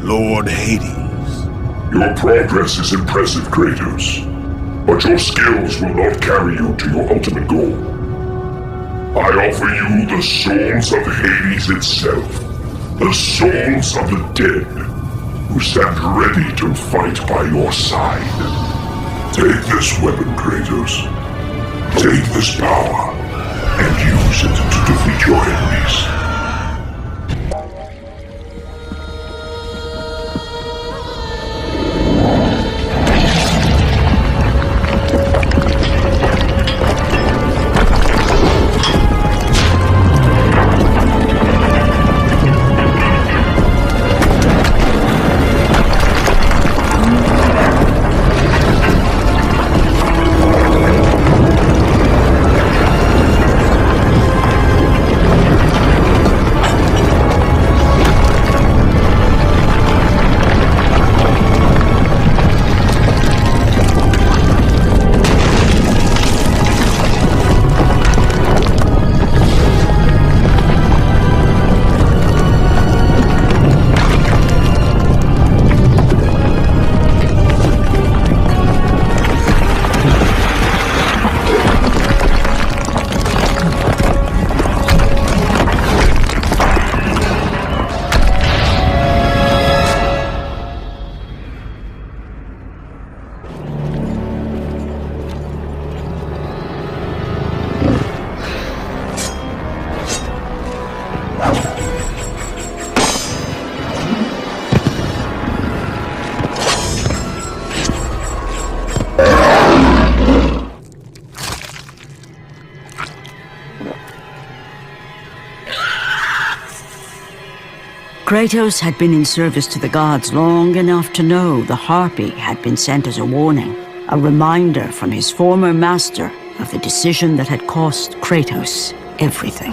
Lord Hades. Your progress is impressive, Kratos. But your skills will not carry you to your ultimate goal. I offer you the souls of Hades itself. The souls of the dead, who stand ready to fight by your side. Take this weapon, Kratos. Take this power, and use it to defeat your enemies. Kratos had been in service to the gods long enough to know the Harpy had been sent as a warning, a reminder from his former master of the decision that had cost Kratos everything.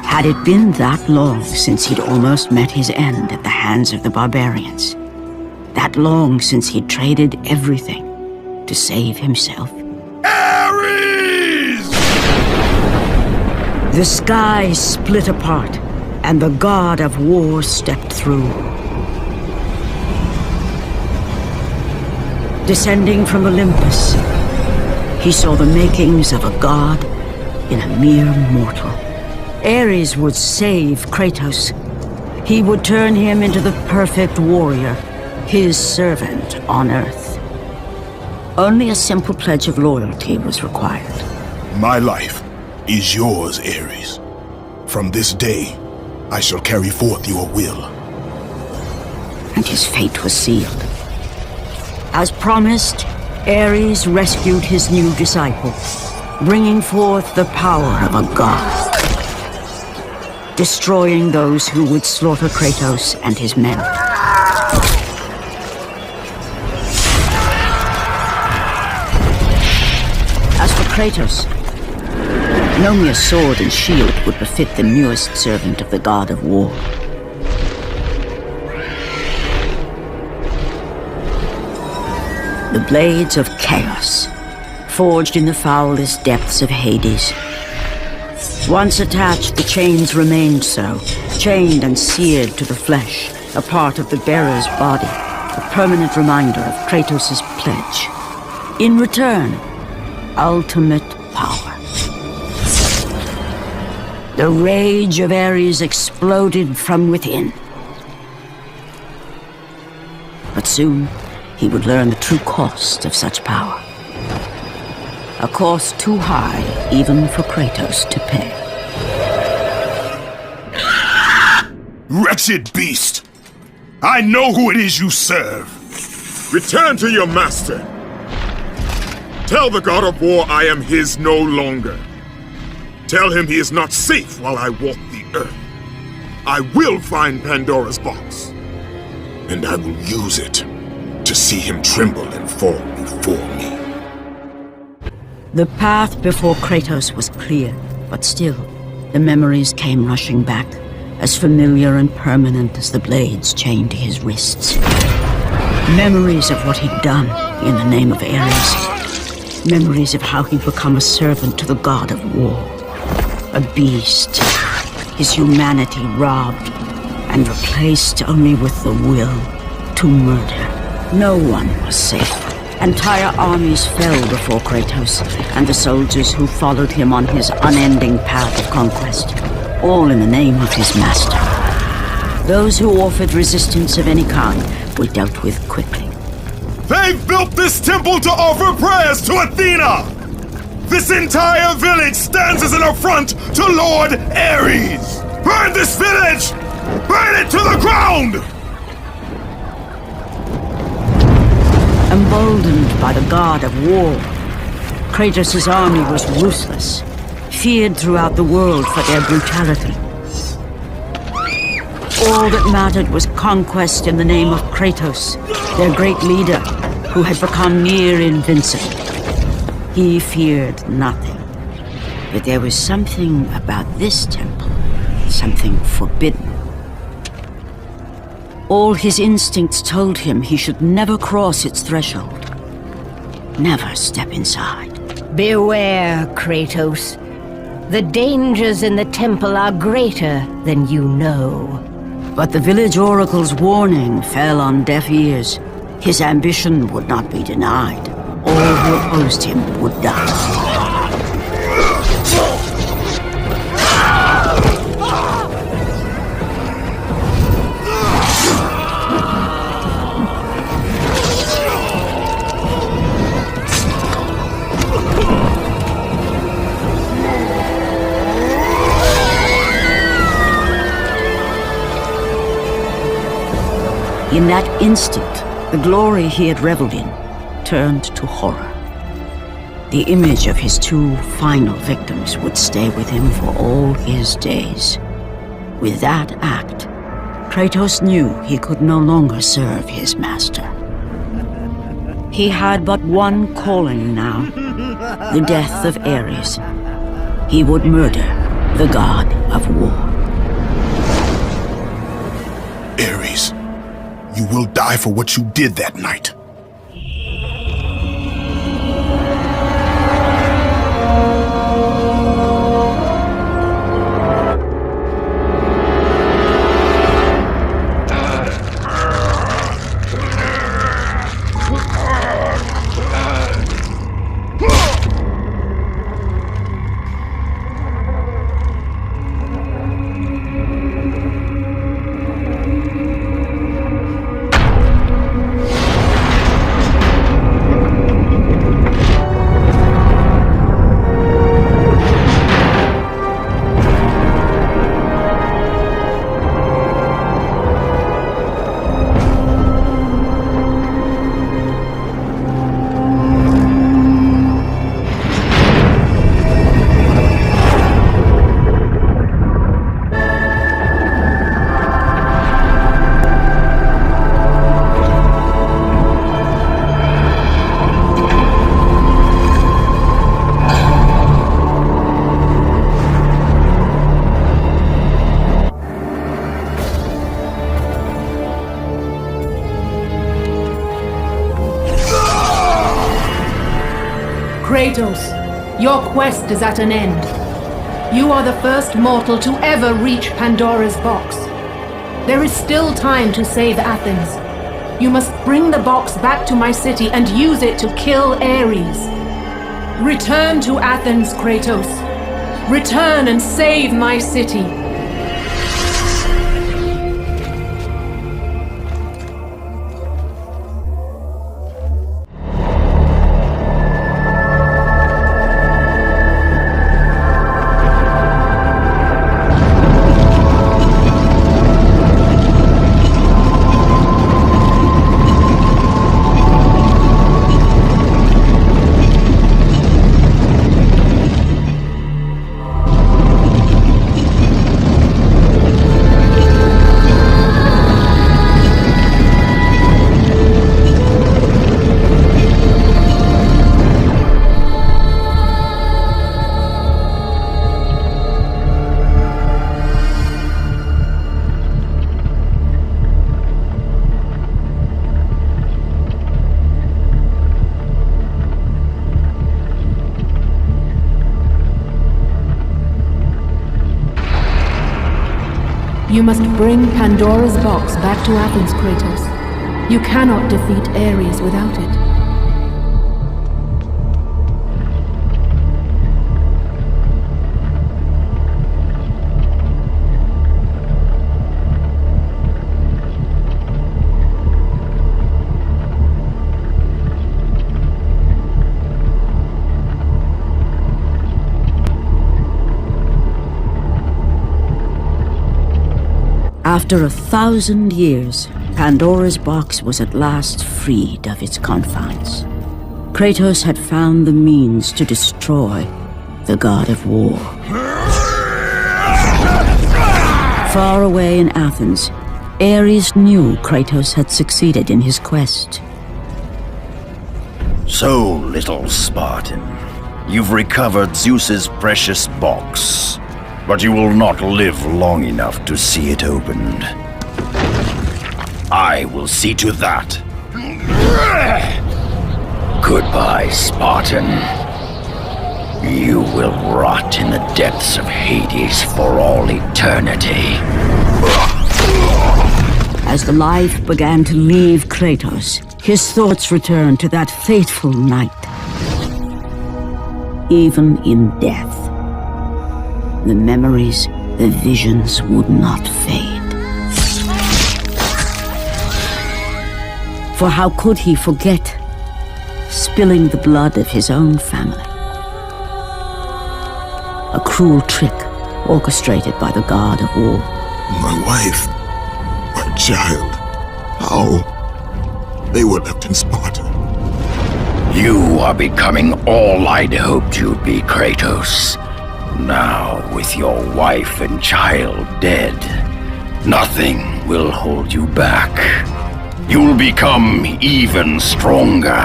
Had it been that long since he'd almost met his end at the hands of the barbarians? That long since he'd traded everything to save himself? Ares! The sky split apart, and the god of war stepped through. Descending from Olympus, he saw the makings of a god in a mere mortal. Ares would save Kratos. He would turn him into the perfect warrior, his servant on Earth. Only a simple pledge of loyalty was required. My life is yours, Ares. From this day, I shall carry forth your will. And his fate was sealed. As promised, Ares rescued his new disciple, bringing forth the power of a god, destroying those who would slaughter Kratos and his men. As for Kratos, no mere sword and shield would befit the newest servant of the god of war. The blades of chaos, forged in the foulest depths of Hades. Once attached, the chains remained so, chained and seared to the flesh, a part of the bearer's body, a permanent reminder of Kratos' pledge. In return, ultimate power. The rage of Ares exploded from within. But soon, he would learn the true cost of such power. A cost too high even for Kratos to pay. Wretched beast! I know who it is you serve! Return to your master! Tell the god of war I am his no longer. Tell him he is not safe while I walk the earth. I will find Pandora's box. And I will use it to see him tremble and fall before me. The path before Kratos was clear, but still, the memories came rushing back, as familiar and permanent as the blades chained to his wrists. Memories of what he'd done in the name of Ares. Memories of how he'd become a servant to the god of war. A beast, his humanity robbed, and replaced only with the will to murder. No one was safe. Entire armies fell before Kratos and the soldiers who followed him on his unending path of conquest, all in the name of his master. Those who offered resistance of any kind were dealt with quickly. They've built this temple to offer prayers to Athena! This entire village stands as an affront to Lord Ares! Burn this village! Burn it to the ground! Emboldened by the god of war, Kratos' army was ruthless, feared throughout the world for their brutality. All that mattered was conquest in the name of Kratos, their great leader, who had become near invincible. He feared nothing. But there was something about this temple, something forbidden. All his instincts told him he should never cross its threshold. Never step inside. Beware, Kratos. The dangers in the temple are greater than you know. But the village oracle's warning fell on deaf ears. His ambition would not be denied. All who opposed him would die. In that instant, the glory he had reveled in turned to horror. The image of his two final victims would stay with him for all his days. With that act, Kratos knew he could no longer serve his master. He had but one calling now, the death of Ares. He would murder the god of war. Ares, you will die for what you did that night. Kratos, your quest is at an end. You are the first mortal to ever reach Pandora's box. There is still time to save Athens. You must bring the box back to my city and use it to kill Ares. Return to Athens, Kratos. Return and save my city. You must bring Pandora's box back to Athens, Kratos. You cannot defeat Ares without it. After 1,000 years, Pandora's box was at last freed of its confines. Kratos had found the means to destroy the god of war. Far away in Athens, Ares knew Kratos had succeeded in his quest. So, little Spartan, you've recovered Zeus's precious box. But you will not live long enough to see it opened. I will see to that. Goodbye, Spartan. You will rot in the depths of Hades for all eternity. As the life began to leave Kratos, his thoughts returned to that fateful night. Even in death, the memories, the visions would not fade. For how could he forget spilling the blood of his own family? A cruel trick orchestrated by the god of war. My wife, my child, how? They were left in Sparta. You are becoming all I'd hoped you'd be, Kratos. Now, with your wife and child dead, nothing will hold you back. You'll become even stronger.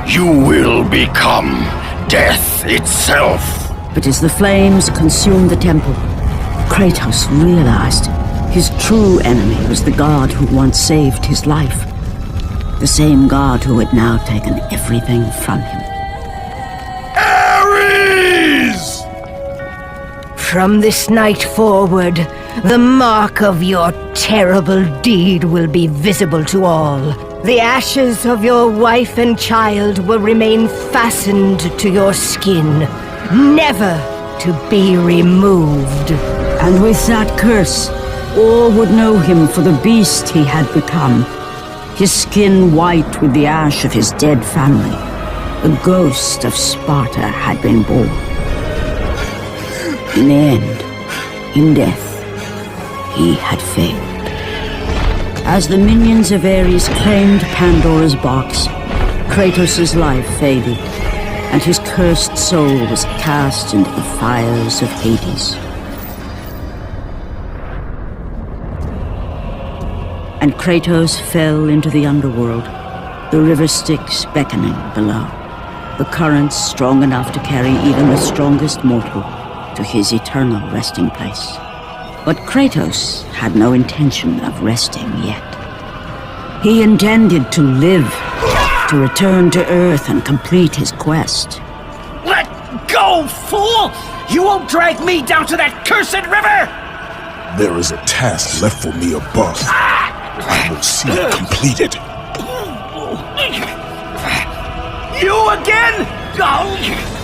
You will become death itself. But as the flames consumed the temple, Kratos realized his true enemy was the god who once saved his life. The same god who had now taken everything from him. Ares! From this night forward, the mark of your terrible deed will be visible to all. The ashes of your wife and child will remain fastened to your skin, never to be removed. And with that curse, all would know him for the beast he had become. His skin white with the ash of his dead family. The ghost of Sparta had been born. In the end, in death, he had failed. As the minions of Ares claimed Pandora's box, Kratos' life faded, and his cursed soul was cast into the fires of Hades. And Kratos fell into the underworld, the river Styx beckoning below, the currents strong enough to carry even the strongest mortal to his eternal resting place. But Kratos had no intention of resting yet. He intended to live, to return to Earth and complete his quest. Let go, fool! You won't drag me down to that cursed river! There is a task left for me above. I will see it completed. You again? Oh.